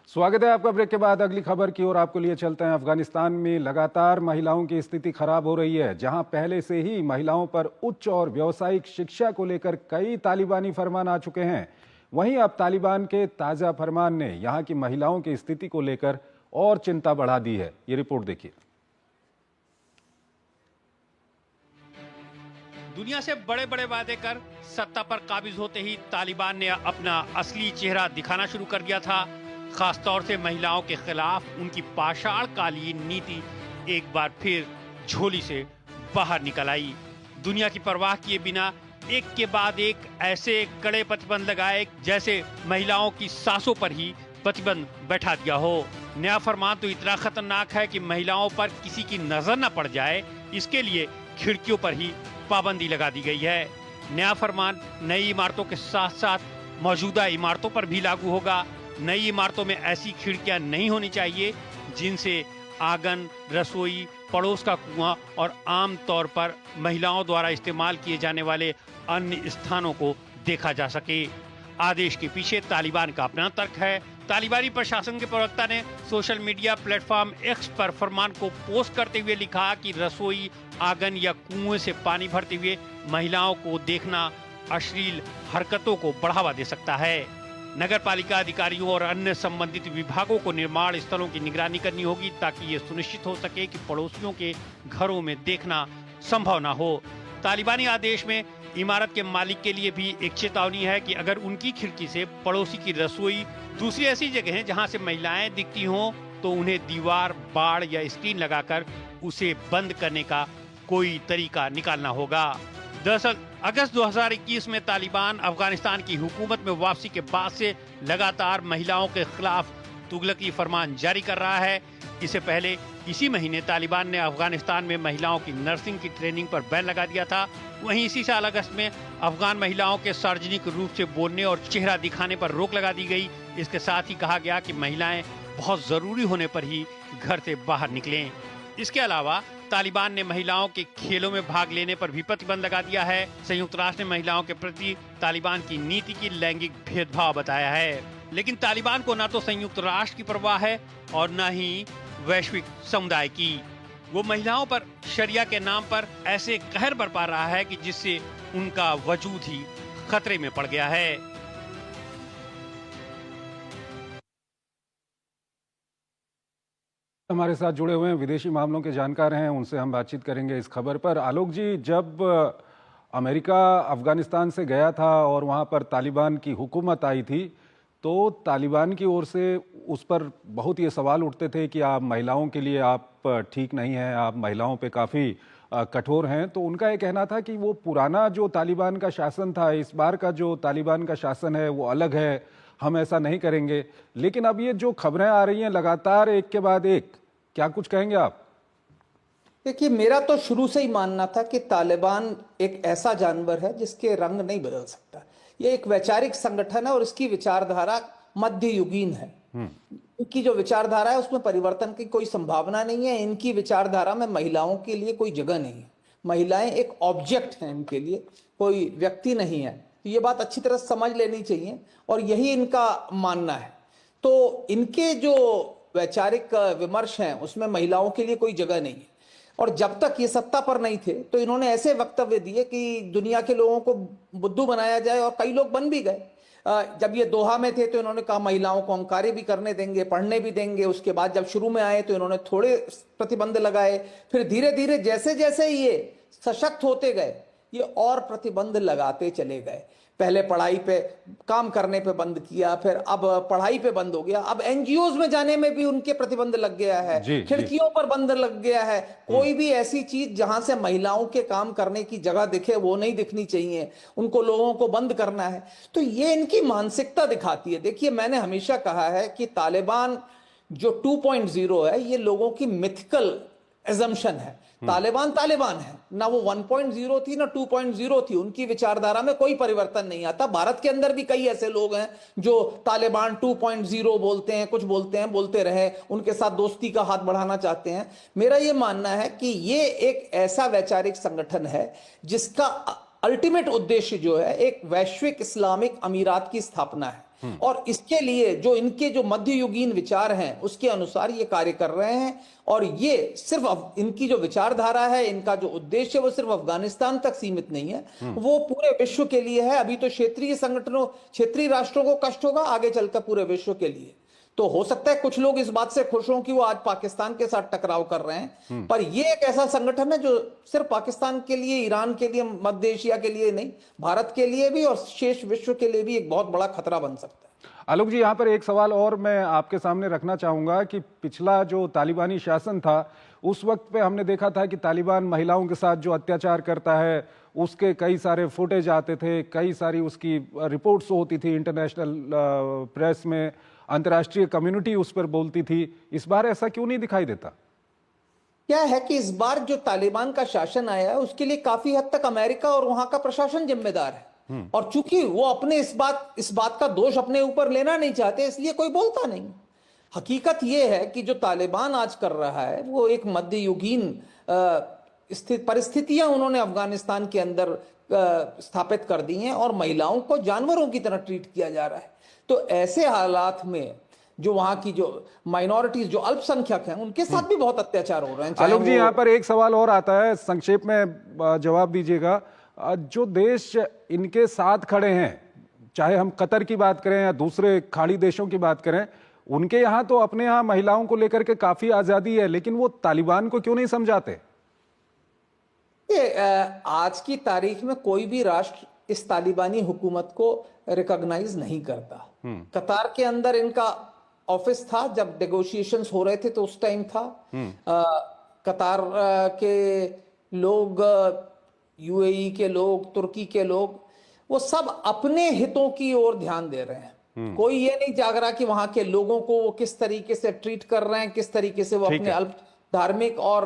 स्वागत है आपका। ब्रेक के बाद अगली खबर की ओर आपको लिए चलते हैं। अफगानिस्तान में लगातार महिलाओं की स्थिति खराब हो रही है। जहां पहले से ही महिलाओं पर उच्च और व्यावसायिक शिक्षा को लेकर कई तालिबानी फरमान आ चुके हैं, वहीं अब तालिबान के ताजा फरमान ने यहां की महिलाओं की स्थिति को लेकर और चिंता बढ़ा दी है। ये रिपोर्ट देखिए। दुनिया से बड़े बड़े वादे कर सत्ता पर काबिज होते ही तालिबान ने अपना असली चेहरा दिखाना शुरू कर दिया था। खास तौर से महिलाओं के खिलाफ उनकी पाषाणकालीन नीति एक बार फिर झोली से बाहर निकल आई। दुनिया की परवाह किए बिना एक के बाद एक ऐसे कड़े प्रतिबंध लगाए जैसे महिलाओं की सांसों पर ही प्रतिबंध बैठा दिया हो। नया फरमान तो इतना खतरनाक है कि महिलाओं पर किसी की नजर न पड़ जाए, इसके लिए खिड़कियों पर ही पाबंदी लगा दी गई है। नया फरमान नई इमारतों के साथ साथ मौजूदा इमारतों पर भी लागू होगा। नई इमारतों में ऐसी खिड़कियां नहीं होनी चाहिए जिनसे आंगन, रसोई, पड़ोस का कुआं और आम तौर पर महिलाओं द्वारा इस्तेमाल किए जाने वाले अन्य स्थानों को देखा जा सके। आदेश के पीछे तालिबान का अपना तर्क है। तालिबानी प्रशासन के प्रवक्ता ने सोशल मीडिया प्लेटफॉर्म एक्स पर फरमान को पोस्ट करते हुए लिखा कि रसोई, आंगन या कुएं से पानी भरते हुए महिलाओं को देखना अश्लील हरकतों को बढ़ावा दे सकता है। नगर पालिका अधिकारियों और अन्य संबंधित विभागों को निर्माण स्थलों की निगरानी करनी होगी ताकि ये सुनिश्चित हो सके कि पड़ोसियों के घरों में देखना संभव न हो। तालिबानी आदेश में इमारत के मालिक के लिए भी एक चेतावनी है कि अगर उनकी खिड़की से पड़ोसी की रसोई, दूसरी ऐसी जगह जहां से महिलाएं दिखती हों, तो उन्हें दीवार, बाड़ या स्क्रीन लगाकर उसे बंद करने का कोई तरीका निकालना होगा। दरअसल अगस्त 2021 में तालिबान अफगानिस्तान की हुकूमत में वापसी के बाद से लगातार महिलाओं के खिलाफ तुगलकी फरमान जारी कर रहा है। इससे पहले इसी महीने तालिबान ने अफगानिस्तान में महिलाओं की नर्सिंग की ट्रेनिंग पर बैन लगा दिया था। वहीं इसी साल अगस्त में अफगान महिलाओं के सार्वजनिक रूप से बोलने और चेहरा दिखाने पर रोक लगा दी गई। इसके साथ ही कहा गया कि महिलाएं बहुत जरूरी होने पर ही घर से बाहर निकलें। इसके अलावा तालिबान ने महिलाओं के खेलों में भाग लेने पर भी प्रतिबंध लगा दिया है। संयुक्त राष्ट्र ने महिलाओं के प्रति तालिबान की नीति की लैंगिक भेदभाव बताया है। लेकिन तालिबान को न तो संयुक्त राष्ट्र की परवाह है और न ही वैश्विक समुदाय की। वो महिलाओं पर शरिया के नाम पर ऐसे कहर बरपा रहा है कि जिससे उनका वजूद ही खतरे में पड़ गया है। हमारे साथ जुड़े हुए हैं विदेशी मामलों के जानकार हैं, उनसे हम बातचीत करेंगे इस खबर पर। आलोक जी, जब अमेरिका अफगानिस्तान से गया था और वहां पर तालिबान की हुकूमत आई थी, तो तालिबान की ओर से उस पर बहुत ये सवाल उठते थे कि आप महिलाओं के लिए आप ठीक नहीं हैं, आप महिलाओं पे काफ़ी कठोर हैं। तो उनका ये कहना था कि वो पुराना जो तालिबान का शासन था, इस बार का जो तालिबान का शासन है वो अलग है, हम ऐसा नहीं करेंगे। लेकिन अब ये जो खबरें आ रही हैं लगातार एक के बाद एक, क्या कुछ कहेंगे आप? देखिए, मेरा तो शुरू से ही मानना था कि तालिबान एक ऐसा जानवर है जिसके रंग नहीं बदल सकता। ये एक वैचारिक संगठन है और इसकी विचारधारा मध्ययुगीन है। इनकी जो विचारधारा है उसमें परिवर्तन की कोई संभावना नहीं है। इनकी विचारधारा में महिलाओं के लिए कोई जगह नहीं है। महिलाएं एक ऑब्जेक्ट हैं, इनके लिए कोई व्यक्ति नहीं है। तो ये बात अच्छी तरह समझ लेनी चाहिए और यही इनका मानना है। तो इनके जो वैचारिक विमर्श हैं उसमें महिलाओं के लिए कोई जगह नहीं है। और जब तक ये सत्ता पर नहीं थे तो इन्होंने ऐसे वक्तव्य दिए कि दुनिया के लोगों को बुद्धू बनाया जाए, और कई लोग बन भी गए। जब ये दोहा में थे तो इन्होंने कहा महिलाओं को हम कार्य भी करने देंगे, पढ़ने भी देंगे। उसके बाद जब शुरू में आए तो इन्होंने थोड़े प्रतिबंध लगाए, फिर धीरे धीरे जैसे जैसे ये सशक्त होते गए ये और प्रतिबंध लगाते चले गए। पहले पढ़ाई पे काम करने पे बंद किया, फिर अब पढ़ाई पे बंद हो गया, अब एनजीओज में जाने में भी उनके प्रतिबंध लग गया है, खिड़कियों पर बंद लग गया है। कोई भी ऐसी चीज जहां से महिलाओं के काम करने की जगह दिखे वो नहीं दिखनी चाहिए, उनको लोगों को बंद करना है। तो ये इनकी मानसिकता दिखाती है। देखिए, मैंने हमेशा कहा है कि तालिबान जो 2.0 है ये लोगों की मिथिकल एजम्पशन है। तालिबान तालिबान है ना, वो 1.0 थी ना 2.0 थी। उनकी विचारधारा में कोई परिवर्तन नहीं आता। भारत के अंदर भी कई ऐसे लोग हैं जो तालिबान 2.0 बोलते हैं, कुछ बोलते हैं, बोलते रहे, उनके साथ दोस्ती का हाथ बढ़ाना चाहते हैं। मेरा ये मानना है कि ये एक ऐसा वैचारिक संगठन है जिसका अल्टीमेट उद्देश्य जो है एक वैश्विक इस्लामिक अमीरात की स्थापना है। और इसके लिए जो इनके जो मध्ययुगीन विचार हैं उसके अनुसार ये कार्य कर रहे हैं। और ये सिर्फ इनकी जो विचारधारा है, इनका जो उद्देश्य है, वो सिर्फ अफगानिस्तान तक सीमित नहीं है, वो पूरे विश्व के लिए है। अभी तो क्षेत्रीय संगठनों, क्षेत्रीय राष्ट्रों को कष्ट होगा, आगे चलकर पूरे विश्व के लिए। तो हो सकता है कुछ लोग इस बात से खुश हों कि वो आज पाकिस्तान के साथ टकराव कर रहे हैं, पर ये एक ऐसा संगठन है जो सिर्फ पाकिस्तान के लिए, ईरान के लिए, मध्य एशिया के लिए नहीं, भारत के लिए भी और शेष विश्व के लिए भी एक बहुत बड़ा खतरा बन सकता है। आलोक जी, यहाँ पर एक सवाल और मैं आपके सामने रखना चाहूंगा कि पिछला जो तालिबानी शासन था उस वक्त पे हमने देखा था कि तालिबान महिलाओं के साथ जो अत्याचार करता है उसके कई सारे फुटेज आते थे, कई सारी उसकी रिपोर्ट्स होती थी इंटरनेशनल प्रेस में, अंतर्राष्ट्रीय कम्युनिटी उस पर बोलती थी। इस बार ऐसा क्यों नहीं दिखाई देता? क्या है कि इस बार जो तालिबान का शासन आया है उसके लिए काफी हद तक अमेरिका और वहां का प्रशासन जिम्मेदार है, और चूंकि वो अपने इस बात का दोष अपने ऊपर लेना नहीं चाहते, इसलिए कोई बोलता नहीं। हकीकत ये है कि जो तालिबान आज कर रहा है वो एक मध्ययुगीन परिस्थितियां उन्होंने अफगानिस्तान के अंदर स्थापित कर दी हैं, और महिलाओं को जानवरों की तरह ट्रीट किया जा रहा है। तो ऐसे हालात में जो वहां की जो माइनॉरिटीज, जो अल्पसंख्यक हैं, उनके साथ भी बहुत अत्याचार हो रहे हैं। आलोक जी, यहाँ पर एक सवाल और आता है, संक्षेप में जवाब दीजिएगा। जो देश इनके साथ खड़े हैं, चाहे हम कतर की बात करें या दूसरे खाड़ी देशों की बात करें, उनके यहाँ तो अपने यहाँ महिलाओं को लेकर के काफी आजादी है, लेकिन वो तालिबान को क्यों नहीं समझाते? आज की तारीख में कोई भी राष्ट्र इस तालिबानी हुकूमत को रिकॉग्नाइज नहीं करता। कतार के अंदर इनका ऑफिस था, जब नेगोशिएशंस हो रहे थे तो उस टाइम था। कतार के लोग, यूएई के लोग, तुर्की के लोग, वो सब अपने हितों की ओर ध्यान दे रहे हैं। कोई ये नहीं जाग रहा कि वहां के लोगों को वो किस तरीके से ट्रीट कर रहे हैं, किस तरीके से वो अपने अल्प धार्मिक और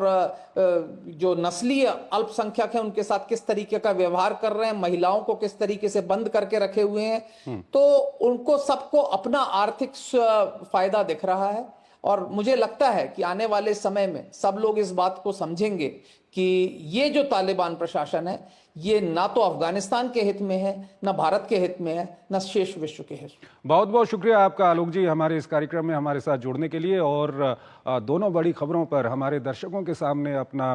जो नस्लीय अल्पसंख्यक हैं उनके साथ किस तरीके का व्यवहार कर रहे हैं, महिलाओं को किस तरीके से बंद करके रखे हुए हैं। तो उनको सबको अपना आर्थिक फायदा दिख रहा है, और मुझे लगता है कि आने वाले समय में सब लोग इस बात को समझेंगे कि ये जो तालिबान प्रशासन है ये ना तो अफगानिस्तान के हित में है, ना भारत के हित में है, ना शेष विश्व के हित। बहुत बहुत शुक्रिया आपका आलोक जी, हमारे इस कार्यक्रम में हमारे साथ जुड़ने के लिए और दोनों बड़ी खबरों पर हमारे दर्शकों के सामने अपना